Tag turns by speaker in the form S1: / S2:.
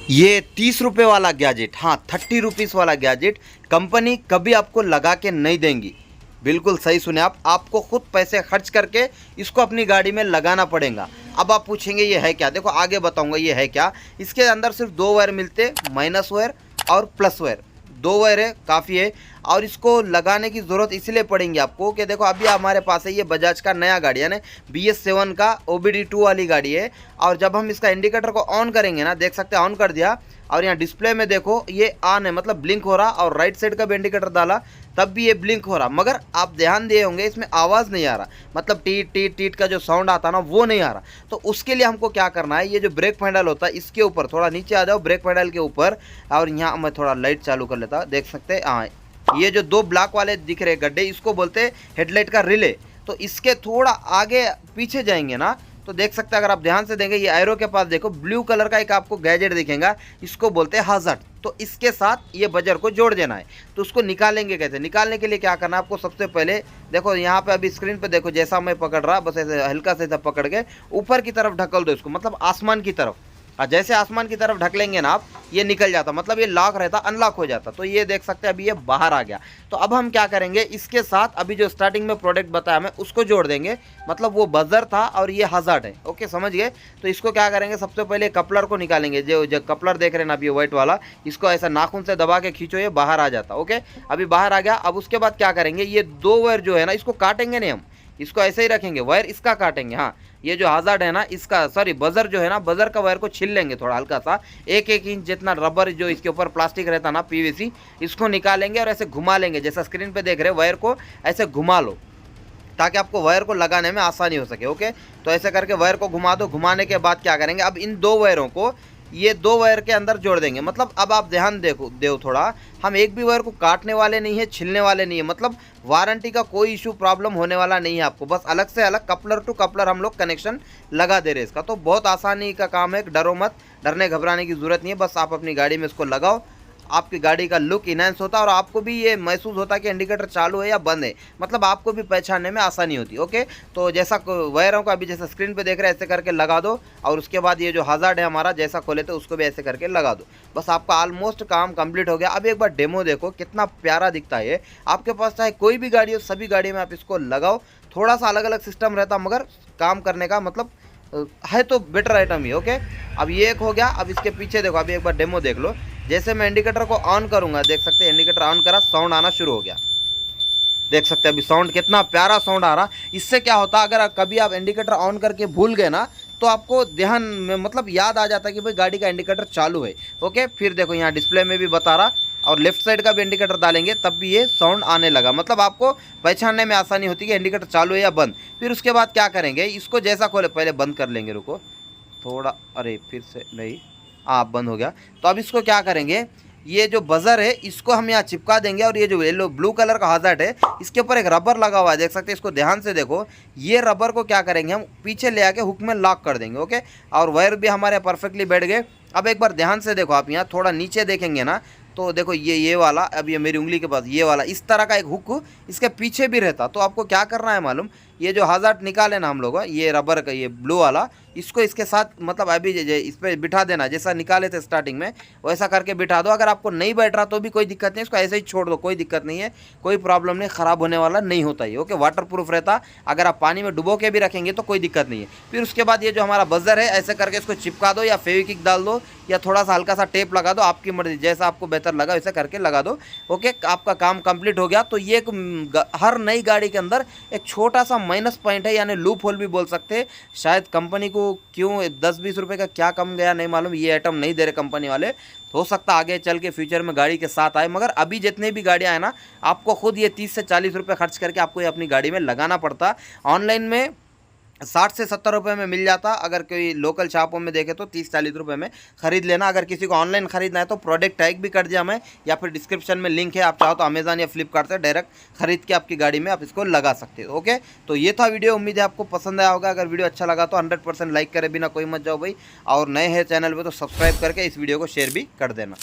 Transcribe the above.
S1: ये 30 रुपये वाला गैजेट, हाँ 30 रुपीज़ वाला गैजेट कंपनी कभी आपको लगा के नहीं देंगी। बिल्कुल सही सुने आप, आपको खुद पैसे खर्च करके इसको अपनी गाड़ी में लगाना पड़ेगा। अब आप पूछेंगे ये है क्या, देखो आगे बताऊंगा ये है क्या। इसके अंदर सिर्फ दो वायर मिलते, माइनस वायर और प्लस वायर, दो वायर है, काफ़ी है। और इसको लगाने की ज़रूरत इसलिए पड़ेगी आपको कि देखो अभी हमारे पास है ये बजाज का नया गाड़ी है ना, BS7 का OBD2 वाली गाड़ी है। और जब हम इसका इंडिकेटर को ऑन करेंगे ना, देख सकते हैं ऑन कर दिया, और यहाँ डिस्प्ले में देखो ये ऑन है, मतलब ब्लिंक हो रहा। और राइट साइड का भी इंडिकेटर डाला तब भी ये ब्लिंक हो रहा, मगर आप ध्यान दिए होंगे इसमें आवाज़ नहीं आ रहा, मतलब टीट टीट टीट का जो साउंड आता ना वो नहीं आ रहा। तो उसके लिए हमको क्या करना है, ये जो ब्रेक पैडल होता है इसके ऊपर थोड़ा नीचे आ जाओ, ब्रेक पैडल के ऊपर। और यहाँ मैं थोड़ा लाइट चालू कर लेता, देख सकते हैं हाँ, ये जो दो ब्लैक वाले दिख रहे गड्ढे, इसको बोलते हैं हेडलाइट का रिले। तो इसके थोड़ा आगे पीछे जाएंगे ना, तो देख सकते हैं अगर आप ध्यान से देंगे ये एरो के पास देखो ब्लू कलर का एक आपको गैजेट दिखेगा, इसको बोलते हैं हज़ार्ड। तो इसके साथ ये बजर को जोड़ देना है। तो उसको निकालेंगे कैसे, निकालने के लिए क्या करना है आपको, सबसे पहले देखो यहाँ पे अभी स्क्रीन पे देखो जैसा मैं पकड़ रहा, बस ऐसे हल्का से ऐसा पकड़ के ऊपर की तरफ ढकल दो इसको, मतलब आसमान की तरफ। और जैसे आसमान की तरफ ढकलेंगे ना आप, ये निकल जाता, मतलब ये लॉक रहता, अनलॉक हो जाता। तो ये देख सकते हैं अभी ये बाहर आ गया। तो अब हम क्या करेंगे, इसके साथ अभी जो स्टार्टिंग में प्रोडक्ट बताया मैं उसको जोड़ देंगे, मतलब वो बजर था और ये हज़ार्ड है। ओके समझ गए। तो इसको क्या करेंगे, सबसे पहले कपलर को निकालेंगे, जो कपलर देख रहे हैं ना अभी व्हाइट वाला, इसको ऐसा नाखून से दबा के खींचो, ये बाहर आ जाता। ओके अभी बाहर आ गया। अब उसके बाद क्या करेंगे, ये दो वायर जो है ना इसको काटेंगे नहीं हम, इसको ऐसे ही रखेंगे, वायर इसका काटेंगे। हाँ ये जो हज़ार्ड है ना इसका, सॉरी बजर जो है ना, बजर का वायर को छील लेंगे थोड़ा हल्का सा, एक इंच जितना रबर जो इसके ऊपर प्लास्टिक रहता ना PVC, इसको निकालेंगे और ऐसे घुमा लेंगे, जैसा स्क्रीन पे देख रहे हैं, वायर को ऐसे घुमा लो ताकि आपको वायर को लगाने में आसानी हो सके। ओके तो ऐसे करके वायर को घुमा दो। घुमाने के बाद क्या करेंगे, अब इन दो वायरों को ये दो वायर के अंदर जोड़ देंगे। मतलब अब आप ध्यान दो थोड़ा, हम एक भी वायर को काटने वाले नहीं है, छिलने वाले नहीं है, मतलब वारंटी का कोई इशू प्रॉब्लम होने वाला नहीं है आपको। बस अलग से अलग कपलर टू कपलर हम लोग कनेक्शन लगा दे रहे हैं इसका। तो बहुत आसानी का काम है, डरो मत, डरने घबराने की ज़रूरत नहीं है। बस आप अपनी गाड़ी में इसको लगाओ, आपकी गाड़ी का लुक इनहेंस होता है और आपको भी ये महसूस होता है कि इंडिकेटर चालू है या बंद है, मतलब आपको भी पहचानने में आसानी होती है। ओके तो जैसा वायरों का अभी जैसा स्क्रीन पे देख रहे हैं ऐसे करके लगा दो। और उसके बाद ये जो हज़ार्ड है हमारा जैसा खोले थे उसको भी ऐसे करके लगा दो। बस आपका ऑलमोस्ट काम कंप्लीट हो गया। अब एक बार डेमो देखो कितना प्यारा दिखता है। आपके पास चाहे कोई भी गाड़ी हो, सभी गाड़ी में आप इसको लगाओ। थोड़ा सा अलग अलग सिस्टम रहता मगर काम करने का मतलब है तो बेटर आइटम ही। ओके अब ये एक हो गया। अब इसके पीछे देखो, अभी एक बार डेमो देख लो। जैसे मैं इंडिकेटर को ऑन करूंगा, देख सकते हैं इंडिकेटर ऑन करा, साउंड आना शुरू हो गया। देख सकते हैं अभी साउंड, कितना प्यारा साउंड आ रहा। इससे क्या होता, अगर कभी आप इंडिकेटर ऑन करके भूल गए ना, तो आपको ध्यान में मतलब याद आ जाता है कि भाई गाड़ी का इंडिकेटर चालू है। ओके फिर देखो यहाँ डिस्प्ले में भी बता रहा, और लेफ्ट साइड का भी इंडिकेटर डालेंगे तब भी ये साउंड आने लगा, मतलब आपको पहचानने में आसानी होती है कि इंडिकेटर चालू है या बंद। फिर उसके बाद क्या करेंगे, इसको जैसा खोले, पहले बंद कर लेंगे, रुको थोड़ा, अरे फिर से नहीं, आप बंद हो गया। तो अब इसको क्या करेंगे, ये जो बजर है इसको हम यहाँ चिपका देंगे। और ये जो येलो ब्लू कलर का हज़ार्ड है इसके ऊपर एक रबर लगा हुआ है, देख सकते हैं। इसको ध्यान से देखो, ये रबर को क्या करेंगे हम पीछे ले आके हुक में लॉक कर देंगे। ओके और वायर भी हमारे परफेक्टली बैठ गए। अब एक बार ध्यान से देखो, आप यहाँ थोड़ा नीचे देखेंगे ना, तो देखो ये वाला, अब ये मेरी उंगली के पास ये वाला इस तरह का एक हुक इसके पीछे भी रहता। तो आपको क्या करना है मालूम, ये जो हज़ार्ड निकाले ना हम लोग, ये रबर का ये ब्लू वाला, इसको इसके साथ मतलब अभी इस पर बिठा देना, जैसा निकाले थे स्टार्टिंग में वैसा करके बिठा दो। अगर आपको नहीं बैठ रहा तो भी कोई दिक्कत नहीं, इसको ऐसे ही छोड़ दो, कोई दिक्कत नहीं है, कोई प्रॉब्लम नहीं, ख़राब होने वाला नहीं होता है। ओके वाटर प्रूफ रहता, अगर आप पानी में डुबो के भी रखेंगे तो कोई दिक्कत नहीं है। फिर उसके बाद ये जो हमारा बजर है ऐसे करके इसको चिपका दो, या फेविक्विक डाल दो, या थोड़ा सा हल्का सा टेप लगा दो, आपकी मर्जी, जैसा आपको बेहतर लगा वैसे करके लगा दो। ओके आपका काम कंप्लीट हो गया। तो ये हर नई गाड़ी के अंदर एक छोटा सा माइनस पॉइंट है, यानी लूप होल भी बोल सकते हैं। शायद कंपनी को क्यों 10-20 रुपये का क्या कम गया नहीं मालूम, ये आइटम नहीं दे रहे कंपनी वाले। हो सकता आगे चल के फ्यूचर में गाड़ी के साथ आए, मगर अभी जितने भी गाड़ियाँ हैं ना, आपको खुद ये 30 से 40 रुपये खर्च करके आपको ये अपनी गाड़ी में लगाना पड़ता। ऑनलाइन में 60 से 70 रुपये में मिल जाता, अगर कोई लोकल शॉपों में देखे तो 30-40 रुपये में ख़रीद लेना। अगर किसी को ऑनलाइन ख़रीदना है तो प्रोडक्ट टैग भी कर दिया मैं, या फिर डिस्क्रिप्शन में लिंक है, आप चाहो तो अमेज़न या फ्लिपकार्ट से डायरेक्ट ख़रीद के आपकी गाड़ी में आप इसको लगा सकते हो। ओके तो ये था वीडियो, उम्मीद है आपको पसंद आया होगा। अगर वीडियो अच्छा लगा तो 100% लाइक करे बिना कोई मत जाओ भाई, और नए हैं चैनल पर तो सब्सक्राइब करके इस वीडियो को शेयर भी कर देना।